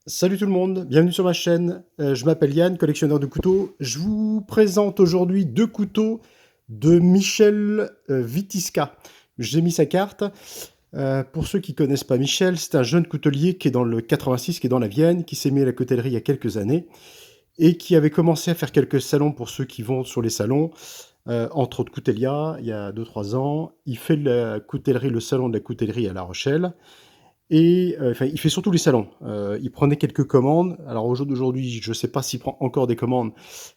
Salut tout le monde, bienvenue sur ma chaîne. Je m'appelle Yann, collectionneur de couteaux. Je vous présente aujourd'hui deux couteaux de Michel Vitisca. J'ai mis sa carte. Pour ceux qui connaissent pas Michel, c'est un jeune coutelier qui est dans le 86, qui est dans la Vienne, qui s'est mis à la coutellerie il y a quelques années et qui avait commencé à faire quelques salons pour ceux qui vont sur les salons, entre autres Coutelia, il y a 2-3 ans. Il fait la coutellerie, le salon de la coutellerie à La Rochelle. Et enfin, il fait surtout les salons. Il prenait quelques commandes. Alors au jour d'aujourd'hui, je ne sais pas s'il prend encore des commandes.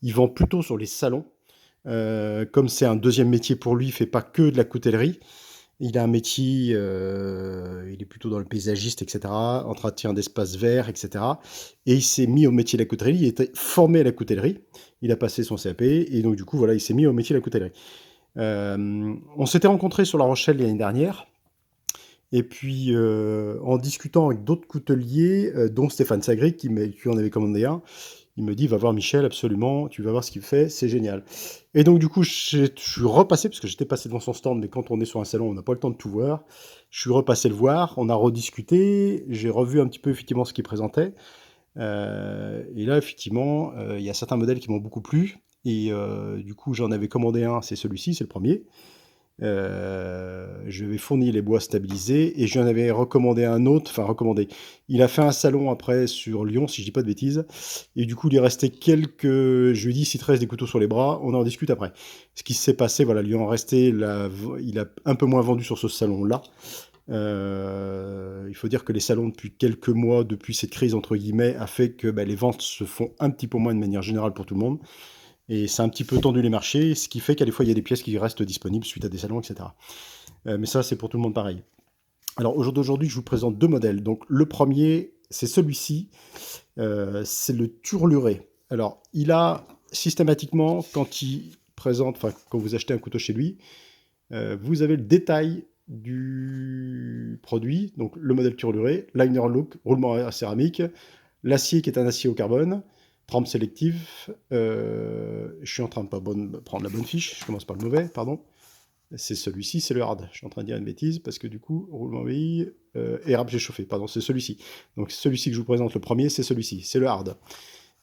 Il vend plutôt sur les salons. Comme c'est un deuxième métier pour lui, il fait pas que de la coutellerie. Il a un métier, il est plutôt dans le paysagiste, etc., entretien d'espaces verts, etc. Et il s'est mis au métier de la coutellerie. Il était formé à la coutellerie. Il a passé son CAP et donc du coup voilà, il s'est mis au métier de la coutellerie. On s'était rencontrés sur La Rochelle l'année dernière. Et puis, en discutant avec d'autres couteliers, dont Stéphane Sagri, qui en avait commandé un, il me dit: «Va voir Michel, absolument, tu vas voir ce qu'il fait, c'est génial». Et donc du coup, je suis repassé, parce que j'étais passé devant son stand, mais quand on est sur un salon, on n'a pas le temps de tout voir. Je suis repassé le voir, on a rediscuté, j'ai revu un petit peu effectivement ce qu'il présentait. Et là, effectivement, il y a certains modèles qui m'ont beaucoup plu. Et du coup, j'en avais commandé un, c'est celui-ci, c'est le premier. Je lui avais fourni les bois stabilisés et je lui en avais recommandé un autre, enfin recommandé. Il a fait un salon après sur Lyon, si je dis pas de bêtises, et du coup il est resté quelques. Je lui ai dit: si te reste des couteaux sur les bras, on en discute après. Ce qui s'est passé, voilà, il lui en restait, il a un peu moins vendu sur ce salon-là. Il faut dire que les salons depuis quelques mois, depuis cette crise entre guillemets, a fait que les ventes se font un petit peu moins de manière générale pour tout le monde. Et ça a un petit peu tendu les marchés, ce qui fait qu'à des fois, il y a des pièces qui restent disponibles suite à des salons, etc. Mais ça, c'est pour tout le monde pareil. Alors, aujourd'hui, je vous présente deux modèles. Donc, le premier, c'est celui-ci. C'est le Turluré. Alors, il a systématiquement, quand il présente, enfin, quand vous achetez un couteau chez lui, vous avez le détail du produit. Donc, le modèle Turluré, liner look, roulement à céramique, l'acier qui est un acier au carbone, trempe sélective. Je suis en train de pas prendre la bonne fiche, je commence par le mauvais, pardon. C'est celui-ci, c'est le hard. Je suis en train de dire une bêtise parce que du coup, roulement VI, érable j'ai chauffé, pardon, c'est celui-ci. Donc celui-ci que je vous présente, le premier, c'est celui-ci, c'est le hard.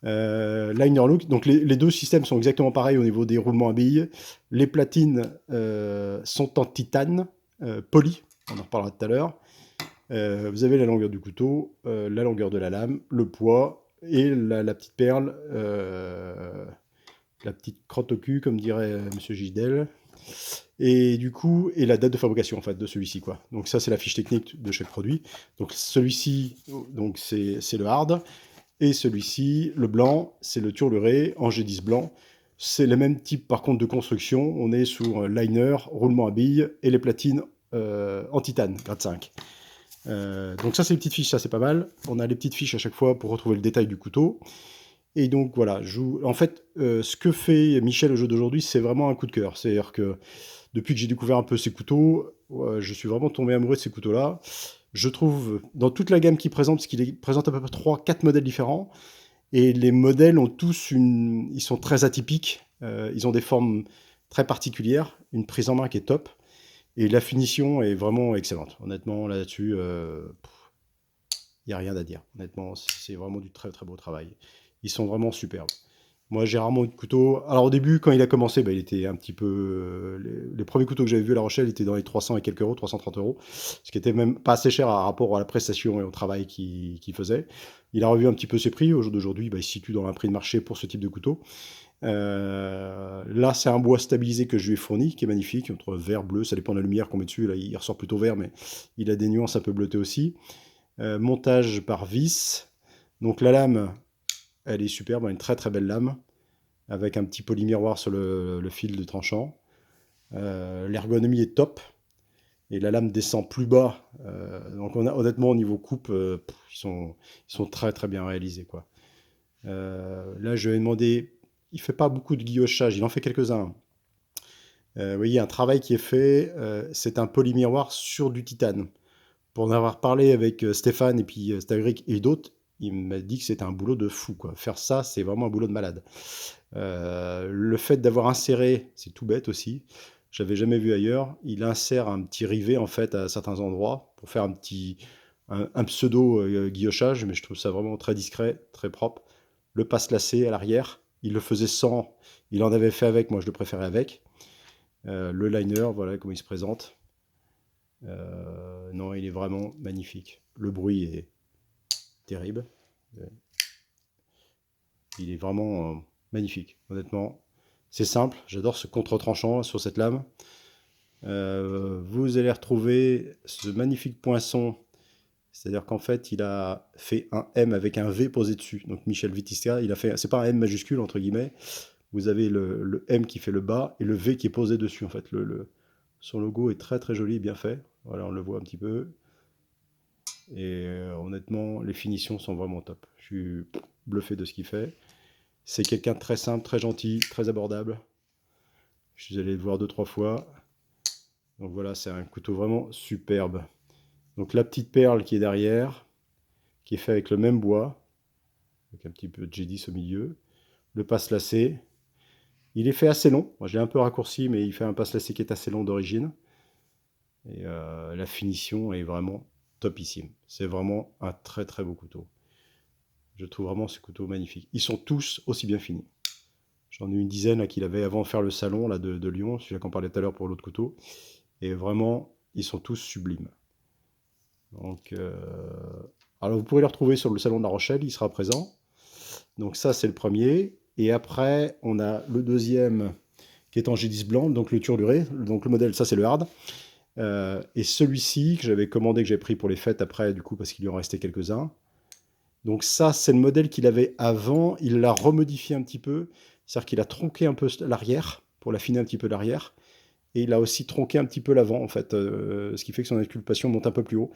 Liner look, donc les deux systèmes sont exactement pareils au niveau des roulements à billes. Les platines sont en titane, poli, on en reparlera tout à l'heure. Vous avez la longueur du couteau, la longueur de la lame, le poids et la petite perle, la petite crotte au cul, comme dirait Monsieur Gisdel. Et du coup, et la date de fabrication en fait de celui-ci quoi. Donc ça c'est la fiche technique de chaque produit. Donc celui-ci, donc c'est le hard, et celui-ci, le blanc, c'est le Turluré en G10 blanc. C'est le même type par contre de construction. On est sur liner, roulement à billes et les platines en titane, grade 5. Donc ça c'est les petites fiches, ça c'est pas mal. On a les petites fiches à chaque fois pour retrouver le détail du couteau. Et donc voilà, en fait, ce que fait Michel au jeu d'aujourd'hui, c'est vraiment un coup de cœur. C'est-à-dire que depuis que j'ai découvert un peu ces couteaux, je suis vraiment tombé amoureux de ces couteaux-là. Je trouve, dans toute la gamme qu'il présente, parce qu'il présente à peu près 3-4 modèles différents, et les modèles ont tous ils sont très atypiques, ils ont des formes très particulières, une prise en main qui est top, et la finition est vraiment excellente. Honnêtement, là-dessus, il n'y a rien à dire. Honnêtement, c'est vraiment du très très beau travail. Ils sont vraiment superbes. Moi, j'ai rarement eu de couteau. Alors, au début, quand il a commencé, il était un petit peu. Les premiers couteaux que j'avais vus à La Rochelle étaient dans les 300 et quelques euros, 330 euros. Ce qui était même pas assez cher par rapport à la prestation et au travail qu'il faisait. Il a revu un petit peu ses prix. Au jour d'aujourd'hui, il se situe dans un prix de marché pour ce type de couteau. Là, c'est un bois stabilisé que je lui ai fourni, qui est magnifique, entre vert, bleu. Ça dépend de la lumière qu'on met dessus. Là, il ressort plutôt vert, mais il a des nuances un peu bleutées aussi. Montage par vis. Donc, la lame, elle est superbe, une très très belle lame, avec un petit polymiroir sur le fil de tranchant. L'ergonomie est top, et la lame descend plus bas. Donc honnêtement, au niveau coupe, ils sont très très bien réalisés, quoi. Là, je vais demander, il fait pas beaucoup de guillochage, il en fait quelques-uns. Vous voyez, un travail qui est fait, c'est un polymiroir sur du titane. Pour en avoir parlé avec Stéphane et puis Stagric et d'autres, il m'a dit que c'était un boulot de fou, quoi. Faire ça, c'est vraiment un boulot de malade. Le fait d'avoir inséré, c'est tout bête aussi, j'avais jamais vu ailleurs, il insère un petit rivet en fait à certains endroits pour faire un pseudo guillochage, mais je trouve ça vraiment très discret, très propre. Le passe lacé à l'arrière, il le faisait sans, il en avait fait avec, moi je le préférais avec. Le liner, voilà comment il se présente. Non, il est vraiment magnifique. Le bruit est terrible. Il est vraiment magnifique, honnêtement. C'est simple, j'adore ce contre-tranchant sur cette lame. Vous allez retrouver ce magnifique poinçon, c'est-à-dire qu'en fait, il a fait un M avec un V posé dessus. Donc Michel Vitisca, il a fait, c'est pas un M majuscule entre guillemets. Vous avez le M qui fait le bas et le V qui est posé dessus. En fait, son logo est très très joli, bien fait. Voilà, on le voit un petit peu. Et honnêtement, les finitions sont vraiment top. Je suis bluffé de ce qu'il fait. C'est quelqu'un de très simple, très gentil, très abordable. Je suis allé le voir 2-3 fois. Donc voilà, c'est un couteau vraiment superbe. Donc la petite perle qui est derrière, qui est fait avec le même bois, avec un petit peu de J10 au milieu. Le passe lacé. Il est fait assez long. Moi, j'ai un peu raccourci, mais il fait un passe lacé qui est assez long d'origine. Et la finition est vraiment topissime. C'est vraiment un très très beau couteau. Je trouve vraiment ce couteau magnifique. Ils sont tous aussi bien finis. J'en ai une dizaine là, qu'il avait avant de faire le salon là, de Lyon, celui-là qu'on parlait tout à l'heure pour l'autre couteau. Et vraiment, ils sont tous sublimes. Donc, alors vous pourrez le retrouver sur le salon de La Rochelle, il sera présent. Donc ça, c'est le premier. Et après, on a le deuxième qui est en G10 blanc, donc le turduré. Donc le modèle, ça c'est le hard. Et celui-ci que j'avais commandé, que j'ai pris pour les fêtes après, du coup, parce qu'il lui en restait quelques-uns. Donc ça, c'est le modèle qu'il avait avant. Il l'a remodifié un petit peu. C'est-à-dire qu'il a tronqué un peu l'arrière, pour l'affiner un petit peu l'arrière. Et il a aussi tronqué un petit peu l'avant, en fait. Ce qui fait que son inculpation monte un peu plus haut.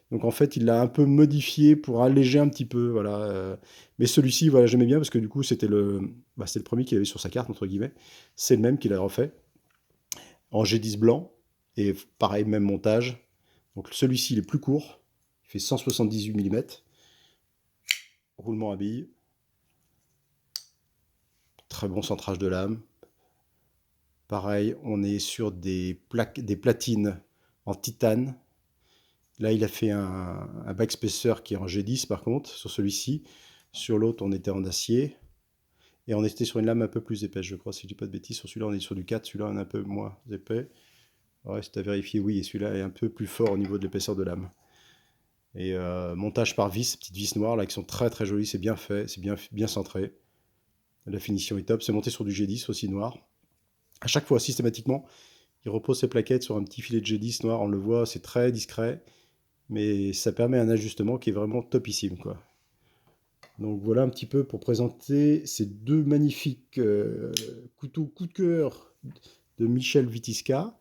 Donc en fait, il l'a un peu modifié pour alléger un petit peu. Voilà. Mais celui-ci, voilà, j'aimais bien parce que du coup, c'était c'était le premier qu'il avait sur sa carte, entre guillemets. C'est le même qu'il a refait. En G10 blanc. Et pareil, même montage. Donc celui-ci, il est plus court. Il fait 178 mm. Roulement à billes. Très bon centrage de lame. Pareil, on est sur des platines en titane. Là, il a fait un backspacer qui est en G10 par contre, sur celui-ci. Sur l'autre, on était en acier. Et on était sur une lame un peu plus épaisse, je crois, si je dis pas de bêtises. Sur celui-là, on est sur du 4, celui-là, on est un peu moins épais. Ouais, c'est à vérifier, oui, et celui-là est un peu plus fort au niveau de l'épaisseur de lame. Et montage par vis, petites vis noires là qui sont très très jolies, c'est bien fait, c'est bien centré. La finition est top, c'est monté sur du G10 aussi noir. À chaque fois, systématiquement, il repose ses plaquettes sur un petit filet de G10 noir, on le voit, c'est très discret, mais ça permet un ajustement qui est vraiment topissime, quoi. Donc voilà un petit peu pour présenter ces deux magnifiques couteaux coup de cœur de Michel Vitisca.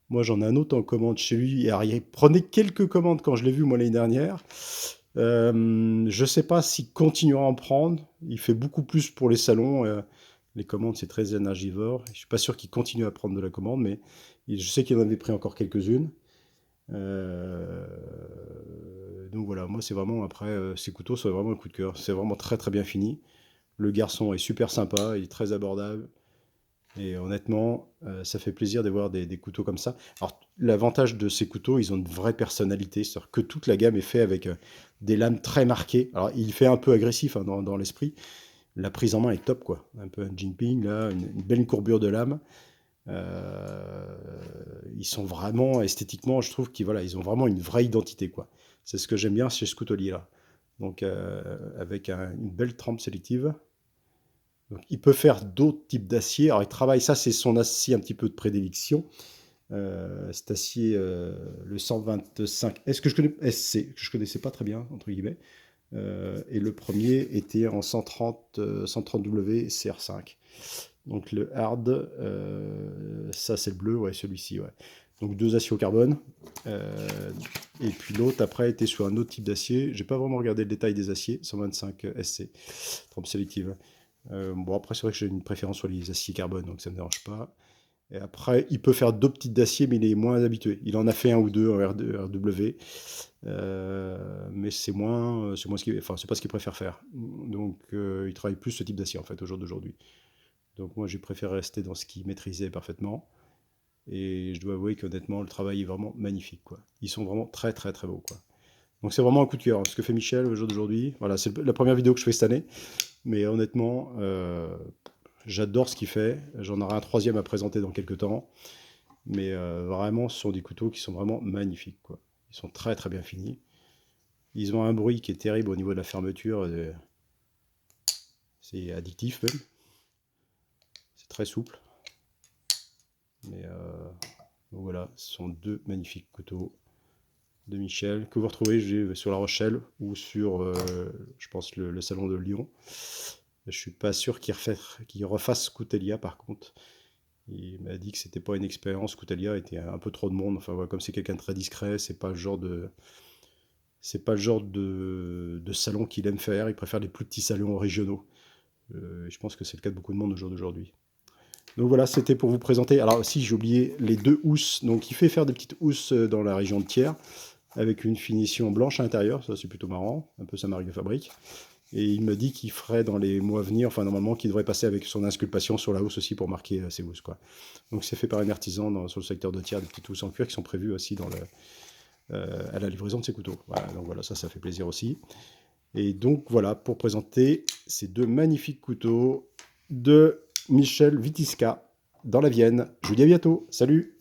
Moi, j'en ai un autre en commande chez lui. Et il prenait quelques commandes quand je l'ai vu, moi, l'année dernière. Je ne sais pas s'il continuera à en prendre. Il fait beaucoup plus pour les salons. Les commandes, c'est très énergivore. Je ne suis pas sûr qu'il continue à prendre de la commande, mais je sais qu'il en avait pris encore quelques-unes. Donc voilà, moi, c'est vraiment, après, ces couteaux, c'est vraiment un coup de cœur. C'est vraiment très, très bien fini. Le garçon est super sympa, il est très abordable. Et honnêtement, ça fait plaisir de voir des couteaux comme ça. Alors, l'avantage de ces couteaux, ils ont une vraie personnalité. C'est-à-dire que toute la gamme est faite avec des lames très marquées. Alors, il fait un peu agressif hein, dans l'esprit. La prise en main est top, quoi. Un peu un Jinping, là, une belle courbure de lame. Ils sont vraiment, esthétiquement, je trouve qu'ils voilà, ils ont vraiment une vraie identité, quoi. C'est ce que j'aime bien chez ce coutelier-là. Donc, avec une belle trempe sélective. Donc, il peut faire d'autres types d'acier. Alors, il travaille, ça, c'est son acier un petit peu de prédilection. Cet acier, le 125S, que je connais, SC, que je connaissais pas très bien, entre guillemets. Et le premier était en 130W CR5. Donc, le hard, ça, c'est le bleu, ouais, celui-ci, ouais. Donc, deux aciers au carbone. Et puis l'autre, après, était sur un autre type d'acier. J'ai pas vraiment regardé le détail des aciers. 125 SC, trempe sélective. Bon, après, c'est vrai que j'ai une préférence sur les aciers carbone, donc ça ne me dérange pas. Et après, il peut faire d'autres types d'acier, mais il est moins habitué. Il en a fait un ou deux en RW, mais c'est moins ce qu'il, enfin, c'est pas ce qu'il préfère faire. Donc, il travaille plus ce type d'acier, en fait, au jour d'aujourd'hui. Donc, moi, j'ai préféré rester dans ce qu'il maîtrisait parfaitement. Et je dois avouer qu'honnêtement, le travail est vraiment magnifique, quoi. Ils sont vraiment très, très, très beaux, quoi. Donc c'est vraiment un coup de cœur, ce que fait Michel au jour d'aujourd'hui. Voilà, c'est la première vidéo que je fais cette année. Mais honnêtement, j'adore ce qu'il fait. J'en aurai un troisième à présenter dans quelques temps. Mais vraiment, ce sont des couteaux qui sont vraiment magnifiques, quoi. Ils sont très très bien finis. Ils ont un bruit qui est terrible au niveau de la fermeture. C'est addictif même. C'est très souple. Mais donc voilà, ce sont deux magnifiques couteaux de Michel que vous retrouvez sur La Rochelle ou sur, je pense, le salon de Lyon. Je suis pas sûr qu'il refasse Coutelia par contre. Il m'a dit que c'était pas une expérience. Coutelia était un peu trop de monde. Enfin, voilà, comme c'est quelqu'un de très discret, c'est pas le genre de salon qu'il aime faire. Il préfère les plus petits salons régionaux. Je pense que c'est le cas de beaucoup de monde au jour d'aujourd'hui. Donc voilà, c'était pour vous présenter. Alors si j'ai oublié les deux housses. Donc il fait faire des petites housses dans la région de Thiers avec une finition blanche à l'intérieur. Ça c'est plutôt marrant, un peu sa marque de fabrique. Et il me dit qu'il ferait dans les mois à venir, enfin normalement qu'il devrait passer avec son insculpation sur la housse aussi pour marquer ses housses, quoi. Donc c'est fait par un artisan sur le secteur de Thiers, des petites housses en cuir qui sont prévues aussi à la livraison de ses couteaux. Voilà, donc voilà, ça fait plaisir aussi. Et donc voilà, pour présenter ces deux magnifiques couteaux de Michel Vitisca dans la Vienne. Je vous dis à bientôt. Salut!